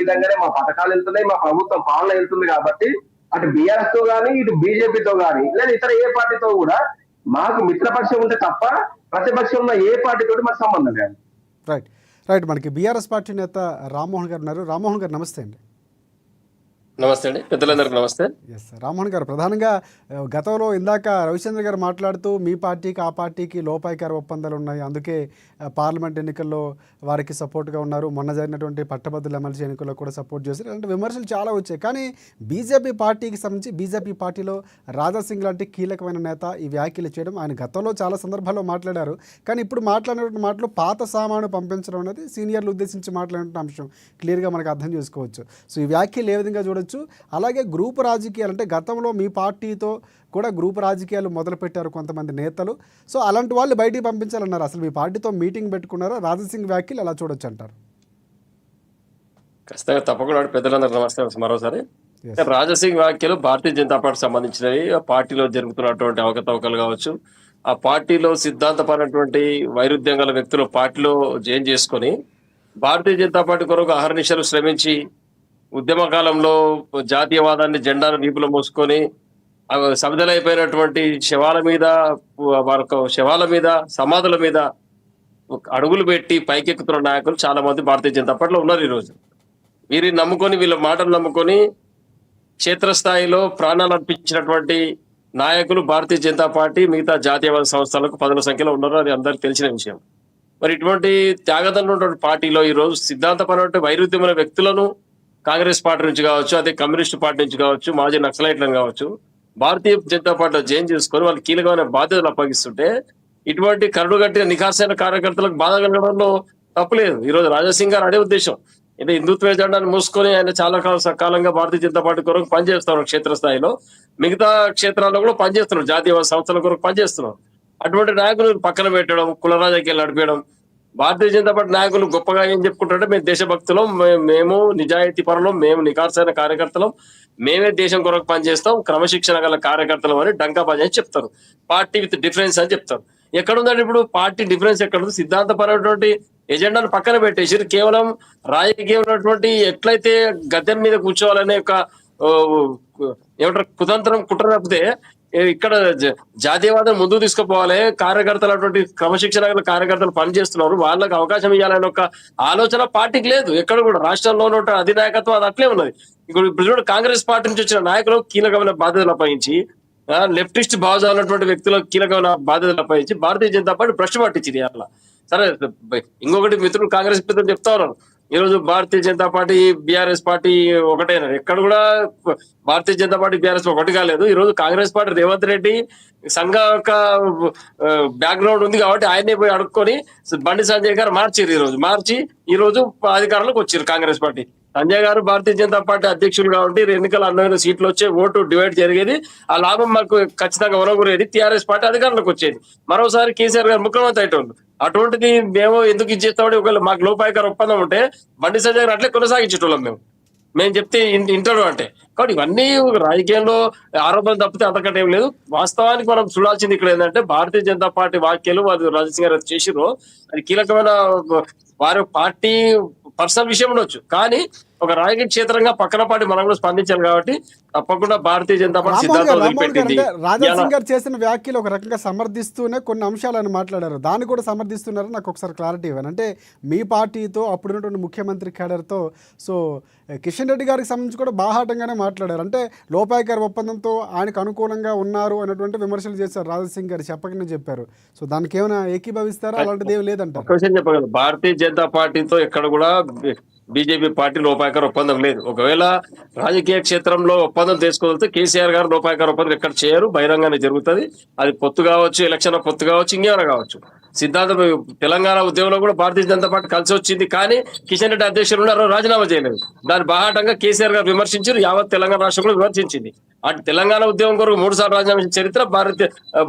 విధంగానే మా పథకాలు వెళ్తున్నాయి, మా ప్రభుత్వం పాలన వెళ్తుంది కాబట్టి అటు బీఆర్ఎస్ తో గానీ ఇటు బీజేపీతో గానీ లేదా ఇతర ఏ పార్టీతో కూడా మాకు మిత్రపక్షం ఉంటే తప్ప ప్రతిపక్షం ఉన్న ఏ పార్టీతో మాకు సంబంధం లేదు. రైట్ రైట్ మనకి బీఆర్ఎస్ పార్టీ నేత రామ్మోహన్ గారు ఉన్నారు. రామ్మోహన్ గారు నమస్తే అండి. నమస్తే అండి, పెద్దలందరికీ నమస్తే. ఎస్ రామ్మోహన్ గారు, ప్రధానంగా గతంలో ఇందాక రవిచంద్ర గారు మాట్లాడుతూ మీ పార్టీకి ఆ పార్టీకి లోపాయికార ఒప్పందాలు ఉన్నాయి, అందుకే పార్లమెంట్ ఎన్నికల్లో వారికి సపోర్ట్గా ఉన్నారు, మొన్న జరిగినటువంటి పట్టభద్రుల ఎమ్మెల్సీ ఎన్నికల్లో కూడా సపోర్ట్ చేశారు, ఇలాంటి విమర్శలు చాలా వచ్చాయి. కానీ బీజేపీ పార్టీకి సంబంధించి బీజేపీ పార్టీలో రాజాసింగ్ లాంటి కీలకమైన నేత ఈ వ్యాఖ్యలు చేయడం, ఆయన గతంలో చాలా సందర్భాల్లో మాట్లాడారు. కానీ ఇప్పుడు మాట్లాడినటువంటి మాటలు పాత సామాను పంపించడం అనేది సీనియర్లు ఉద్దేశించి మాట్లాడిన అంశం క్లియర్గా మనకు అర్థం చేసుకోవచ్చు. సో ఈ వ్యాఖ్యలు ఏ విధంగా చూడొచ్చు? అలాగే గ్రూపు రాజకీయాలు, అంటే గతంలో మీ పార్టీతో కూడా గ్రూప్ రాజకీయాలు మొదలుపెట్టారు కొంతమంది నేతలు, సో అలాంటి వాళ్ళు బయటికి పంపించాలన్నారు. అసలు మీ పార్టీతో మీటింగ్ పెట్టుకున్నారా? రాజాసింగ్ వ్యాఖ్యలు ఎలా చూడొచ్చు అంటారు? ఖచ్చితంగా తప్పకుండా పెద్దలందరూ నమస్తే మరోసారి. రాజాసింగ్ వ్యాఖ్యలు భారతీయ జనతా పార్టీకి సంబంధించినవి. ఆ పార్టీలో జరుగుతున్నటువంటి అవకతవకలు కావచ్చు, ఆ పార్టీలో సిద్ధాంతపరమైనటువంటి వైరుధ్యం గల వ్యక్తులు పార్టీలో జాయిన్ చేసుకొని భారతీయ జనతా పార్టీ కొరకు అహర్నిశలు శ్రమించి ఉద్యమ కాలంలో జాతీయవాదాన్ని జెండాను వీపులో మోసుకొని సమిధలైపోయినటువంటి శవాల మీద సమాధుల మీద అడుగులు పెట్టి పైకెక్కుతున్న నాయకులు చాలా మంది భారతీయ జనతా పార్టీలో ఉన్నారు. ఈరోజు వీరిని నమ్ముకొని, వీళ్ళ మాటలు నమ్ముకొని క్షేత్రస్థాయిలో ప్రాణాలు అర్పించినటువంటి నాయకులు భారతీయ జనతా పార్టీ మిగతా జాతీయవాద సంస్థలకు పదుల సంఖ్యలో ఉన్నారు. అది అందరికి తెలిసిన విషయం. మరి ఇటువంటి త్యాగదంలో ఉన్నటువంటి పార్టీలో ఈరోజు సిద్ధాంతపరమైన వైరుధ్యమైన వ్యక్తులను కాంగ్రెస్ పార్టీ నుంచి కావచ్చు, అదే కమ్యూనిస్ట్ పార్టీ నుంచి కావచ్చు, మాజీ నక్సలైట్లను కావచ్చు, భారతీయ జనతా పార్టీలో జాయిన్ చేసుకొని వాళ్ళు కీలకమైన బాధ్యతలు అప్పగిస్తుంటే ఇటువంటి కరుడుగట్టిన నిఖార్సైన కార్యకర్తలకు బాధ కలగడంలో తప్పులేదు. ఈరోజు రాజాసింగ్ గారు అదే ఉద్దేశం. అంటే హిందుత్వ ఎజెండాను మూసుకొని ఆయన చాలా కాలంగా భారతీయ జనతా పార్టీ కొరకు పనిచేస్తున్నారు. క్షేత్రస్థాయిలో మిగతా క్షేత్రాల్లో కూడా పనిచేస్తున్నారు, జాతీయ సంస్థల కొరకు పనిచేస్తున్నారు. అటువంటి నాయకులు పక్కన పెట్టడం, కుల రాజకీయాలు నడిపేయడం. భారతీయ జనతా పార్టీ నాయకులు గొప్పగా ఏం చెప్పుకుంటారంటే మేము దేశభక్తులం, మేము నిజాయితీ పరులం, మేము నిఖార్సైన కార్యకర్తలం, మేమే దేశం కొరకు పనిచేస్తాం, క్రమశిక్షణ గల కార్యకర్తలు అని డంకా బాజీ అని చెప్తారు. పార్టీ విత్ డిఫరెన్స్ అని చెప్తారు. ఎక్కడుందండి ఇప్పుడు పార్టీ డిఫరెన్స్? ఎక్కడుంది? సిద్ధాంతపరమైనటువంటి ఎజెండాను పక్కన పెట్టేసి కేవలం రాజకీయమైనటువంటి ఎట్లయితే గద్దెం మీద కూర్చోవాలనే ఒక ఏమంటారు కుతంత్రం కుట్ర తప్పితే ఇక్కడ జాతీయవాదం ముందుకు తీసుకుపోవాలి, కార్యకర్తలు అటువంటి క్రమశిక్షణ కార్యకర్తలు పనిచేస్తున్నారు, వాళ్ళకి అవకాశం ఇవ్వాలనే ఒక ఆలోచన పార్టీకి లేదు. ఎక్కడ కూడా రాష్ట్రంలో ఉన్న అధినాయకత్వం అది అట్లే ఉన్నది. ఇప్పుడు చూడండి, కాంగ్రెస్ పార్టీ నుంచి వచ్చిన నాయకులు కీలకమైన బాధ్యతలు అప్పగించి, లెఫ్టిస్ట్ భావజాలు ఉన్నటువంటి వ్యక్తులకు కీలకమైన బాధ్యతలు అప్పగించి భారతీయ జనతా పార్టీ భ్రష్టు పట్టించింది అట్లా. సరే, ఇంకొకటి మిత్రులు కాంగ్రెస్ మిత్రులు చెప్తా ఉన్నారు, ఈరోజు Bharatiya Janata party BRS party ఒకటైనారు. ఎక్కడ కూడా భారతీయ జనతా పార్టీ బీఆర్ఎస్ ఒకటి కాలేదు. ఈ రోజు కాంగ్రెస్ పార్టీ రేవంత్ రెడ్డి సంఘ యొక్క బ్యాక్గ్రౌండ్ ఉంది కాబట్టి ఆయనే పోయి అడుక్కొని బండి సంజయ్ గారు మార్చి ఈ రోజు అధికారంలోకి వచ్చారు కాంగ్రెస్ పార్టీ. సంజయ్ గారు భారతీయ జనతా పార్టీ అధ్యక్షులు కాబట్టి ఎన్నికల 100 సీట్లు వచ్చే ఓటు డివైడ్ జరిగేది, ఆ లాభం మాకు ఖచ్చితంగా ఒనగూరేది, టీఆర్ఎస్ పార్టీ అధికారంలోకి వచ్చేది, మరోసారి కేసీఆర్ గారు ముఖ్యమంత్రి అయ్యేటోళ్ళు. అటువంటిది మేము ఎందుకు ఇచ్చేస్తామని ఒకవేళ మాకు లోపాయికార ఒప్పందం ఉంటే బండి సంజయ్ గారు అట్లే కొనసాగించేటోళ్ళం మేము చెప్తే ఇంటాడు అంటే. కాబట్టి ఇవన్నీ రాజకీయంలో ఆరోపణలు తప్పితే అంతకంటే ఏం లేదు. వాస్తవానికి మనం చూడాల్సింది ఇక్కడ ఏంటంటే భారతీయ జనతా పార్టీ వ్యాఖ్యలు వాళ్ళు రాజసింగ్ గారు చేసిరో అది కీలకమైన వారి పార్టీ పర్సనల్ విషయం ఉండొచ్చు, కానీ ఒక రాజకీయ క్షేత్రంగా పక్కన పార్టీ మనం కూడా స్పందించాలి కాబట్టి తప్పకుండా భారతీయ జనతా పార్టీ సిద్ధాంతాలు వదిలిపెట్టింది. రాజాసింగ్ గారు చేసిన వ్యాఖ్యలు ఒక రకంగా సమర్థిస్తూనే కొన్ని అంశాలను మాట్లాడారు, దాన్ని కూడా సమర్థిస్తున్నారు. నాకు ఒకసారి క్లారిటీ ఇవ్వండి. అంటే మీ పార్టీతో అప్పుడున్నటువంటి ముఖ్యమంత్రి కేడర్తో సో కిషన్ రెడ్డి గారికి సంబంధించి కూడా బాహాటంగానే మాట్లాడారు. అంటే లోపాయికార ఒప్పందంతో ఆయనకు అనుకూలంగా ఉన్నారు అనేటువంటి విమర్శలు చేశారు రాజాసింగ్ గారు, చెప్పకనే చెప్పారు. సో దానికి ఏమైనా ఏకీభవిస్తారా? అలాంటిది ఏమి లేదంటారు. చెప్పగలరు, భారతీయ జనతా పార్టీతో ఎక్కడ కూడా బీజేపీ పార్టీ లోపాయికార ఒప్పందం లేదు. ఒకవేళ రాజకీయ క్షేత్రంలో ఒప్పందం తీసుకోగలిగితే కేసీఆర్ గారు లోపాయికార ఒప్పందం ఎక్కడ చేయరు, బహిరంగానే జరుగుతుంది. అది పొత్తు కావచ్చు, ఎలక్షన్ పొత్తు కావచ్చు, ఇంకేమైనా కావచ్చు. సిద్ధాంతం తెలంగాణ ఉద్యమంలో కూడా భారతీయ జనతా పార్టీ కలిసి వచ్చింది, కానీ కిషన్ రెడ్డి అధ్యక్షులు ఉన్నారు, రాజీనామా చేయలేదు. దాని బాహాటంగా కేసీఆర్ గారు విమర్శించారు, యావత్ తెలంగాణ రాష్ట్రం కూడా విమర్శించింది. అటు తెలంగాణ ఉద్యమం కొరకు 3 సార్లు రాజీనామా చేసిన చరిత్ర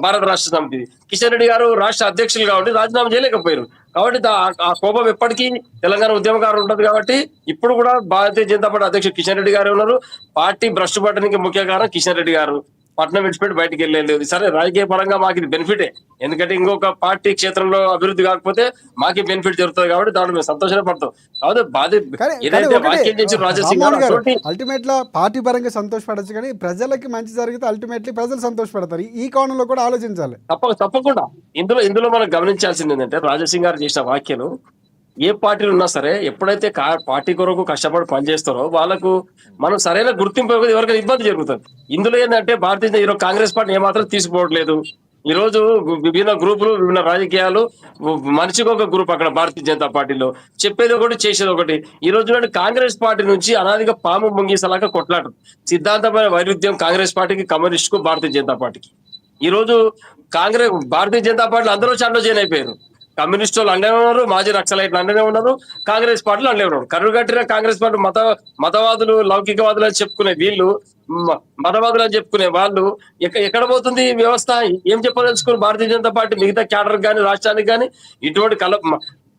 భారత రాష్ట్ర సమితి. కిషన్ రెడ్డి గారు రాష్ట్ర అధ్యక్షులు కాబట్టి రాజీనామా చేయలేకపోయారు. కాబట్టి ఆ కోపం ఎప్పటికీ తెలంగాణ ఉద్యమకారులు ఉంటుంది. కాబట్టి ఇప్పుడు కూడా భారతీయ జనతా పార్టీ అధ్యక్షుడు కిషన్ రెడ్డి గారు ఉన్నారు. పార్టీ భ్రష్టు పట్టడానికి ముఖ్య కారణం కిషన్ రెడ్డి గారు. పట్నం విడిచిపెట్టి బయటికి వెళ్ళలేదు. సరే రాజకీయ పరంగా మాకు ఇది బెనిఫిటే, ఎందుకంటే ఇంకొక పార్టీ క్షేత్రంలో అభివృద్ధి కాకపోతే మాకు బెనిఫిట్ జరుగుతుంది కాబట్టి దాంట్లో మేము సంతోషమే పడతాం. కాబట్టి బాధ కానీ ఏదైతే ఒకటే వాక్యం చేసి రాజా సింగ్ రామ్మోహన్ గారు, అటువంటి అల్టిమేట్గా పార్టీ పరంగా సంతోషపడచ్చు, కానీ ప్రజలకి మంచి జరిగితే అల్టిమేట్లీ ప్రజలు సంతోషపడతారు. ఈ కోణంలో కూడా ఆలోచించాలి. తప్పకుండా ఇందులో మనం గమనించాల్సింది ఏంటంటే రాజాసింగ్ గారు చేసిన వ్యాఖ్యలు ఏ పార్టీలు ఉన్నా సరే ఎప్పుడైతే పార్టీ కొరకు కష్టపడి పనిచేస్తారో వాళ్ళకు మనం సరైన గుర్తింపు ఇవ్వకపోతే ఎవరికైనా ఇబ్బంది జరుగుతుంది. ఇందులో ఏంటంటే భారతీయ ఈరోజు కాంగ్రెస్ పార్టీ ఏమాత్రం తీసుకోవట్లేదు. ఈ రోజు విభిన్న గ్రూపులు, విభిన్న రాజకీయాలు, మనిషికి ఒక గ్రూప్ అక్కడ భారతీయ జనతా పార్టీలో చెప్పేది ఒకటి చేసేది ఒకటి. ఈ రోజు కాంగ్రెస్ పార్టీ నుంచి అనాదిగా పాము ముంగీసలాగా కొట్లాట, సిద్ధాంతమైన వైరుధ్యం కాంగ్రెస్ పార్టీకి, కమ్యూనిస్ట్ కు, భారతీయ జనతా పార్టీకి. ఈ రోజు భారతీయ జనతా పార్టీలో అందరూ చండో చేయని అయిపోయారు. కమ్యూనిస్ట్ వాళ్ళు అండే ఉన్నారు, మాజీ నక్సలైట్లు అండనే ఉన్నారు, కాంగ్రెస్ పార్టీలు అండే ఉన్నారు. కరుగట్టిన కాంగ్రెస్ పార్టీ మతవాదులు, లౌకికవాదులు అని చెప్పుకునే వీళ్ళు, మతవాదులు అని చెప్పుకునే వాళ్ళు ఎక్కడ పోతుంది వ్యవస్థ? ఏం చెప్పదలుచుకుని భారతీయ జనతా పార్టీ మిగతా క్యాడర్ కానీ రాష్ట్రానికి కానీ? ఇటువంటి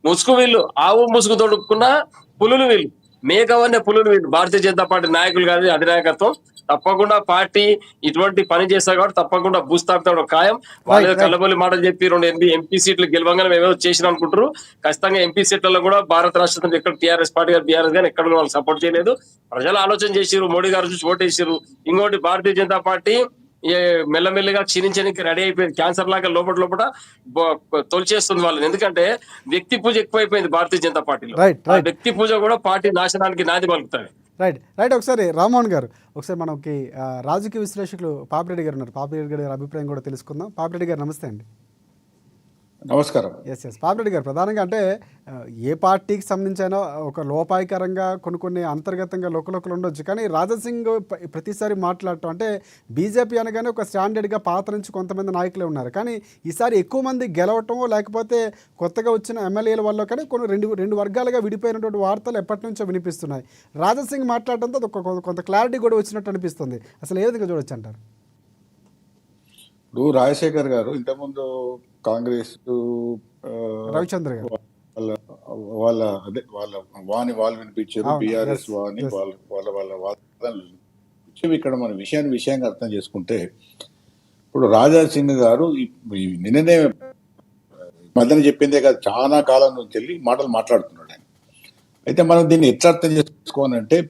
ముసుగు వీళ్ళు, ఆవు ముసుగు తొడుక్కున్న పులులు వీళ్ళు, మేకవన్నే పులులు వీళ్ళు. భారతీయ జనతా పార్టీ నాయకులు కానీ అధినాయకత్వం తప్పకుండా పార్టీ ఇటువంటి పని చేస్తారు కాబట్టి తప్పకుండా భూస్థాపితం ఖాయం. వాళ్ళు కళ్ళబొల్లి మాటలు చెప్పి 2 ఎంపీ సీట్లు గెలవంగానే మేమేదో చేసిన అనుకుంటారు. ఖచ్చితంగా ఎంపీ సీట్లలో కూడా భారత రాష్ట్రం ఎక్కడ టీఆర్ఎస్ పార్టీ కానీ బీఆర్ఎస్ కానీ ఎక్కడ వాళ్ళు సపోర్ట్ చేయలేదు. ప్రజలు ఆలోచన చేసిరు, మోడీ గారు చూసి ఓటేసారు. ఇంకోటి భారతీయ జనతా పార్టీ మెల్లమెల్లగా క్షీణించడానికి రెడీ అయిపోయింది. క్యాన్సర్ లాగా లోపల తొలిచేస్తుంది వాళ్ళని. ఎందుకంటే వ్యక్తి పూజ ఎక్కువైపోయింది భారతీయ జనతా పార్టీలో. ఆ వ్యక్తి పూజ కూడా పార్టీ నాశనానికి నాంది పలుకుతాయి. రైట్. ఒకసారి రామ్మోహన్ గారు, ఒకసారి మనకి రాజకీయ విశ్లేషకులు పాపిరెడ్డి గారు ఉన్నారు. పాపిరెడ్డి గారి అభిప్రాయం కూడా తెలుసుకుందాం. పాపిరెడ్డి గారు నమస్తే అండి. నమస్కారం. ఎస్ పాపిరెడ్డి గారు, ప్రధానంగా అంటే ఏ పార్టీకి సంబంధించిన ఒక లోపాయికరంగా కొన్ని అంతర్గతంగా లోకలోకలు ఉండొచ్చు, కానీ రాజాసింగ్ ప్రతిసారి మాట్లాడటం అంటే బీజేపీ అనగానే ఒక స్టాండర్డ్గా పాత నుంచి కొంతమంది నాయకులే ఉన్నారు, కానీ ఈసారి ఎక్కువ మంది గెలవటం లేకపోతే కొత్తగా వచ్చిన ఎమ్మెల్యేల వల్ల కానీ రెండు వర్గాలుగా విడిపోయినటువంటి వార్తలు ఎప్పటి నుంచో వినిపిస్తున్నాయి. రాజాసింగ్ మాట్లాడటంతో కొంత క్లారిటీ కూడా వచ్చినట్టు అనిపిస్తుంది. అసలు ఏ విధంగా చూడొచ్చు అంటారు? ఇప్పుడు రాజశేఖర్ గారు ఇంతకుముందు కాంగ్రెస్ రవిచంద్ర గారు వాళ్ళ వాణి వాళ్ళు వినిపించారు, బీఆర్ఎస్ వాణి వాళ్ళ వాదనలు వినిపించి ఇక్కడ మన విషయంగా అర్థం చేసుకుంటే, ఇప్పుడు రాజా సింగ్ గారు నిన్ననే మధ్యన చెప్పిందే కాదు, చాలా కాలం నుంచి వెళ్ళి మాటలు మాట్లాడుతున్నాడు ఆయన. అయితే మనం దీన్ని ఎట్లా అర్థం చేసుకోవాలంటే,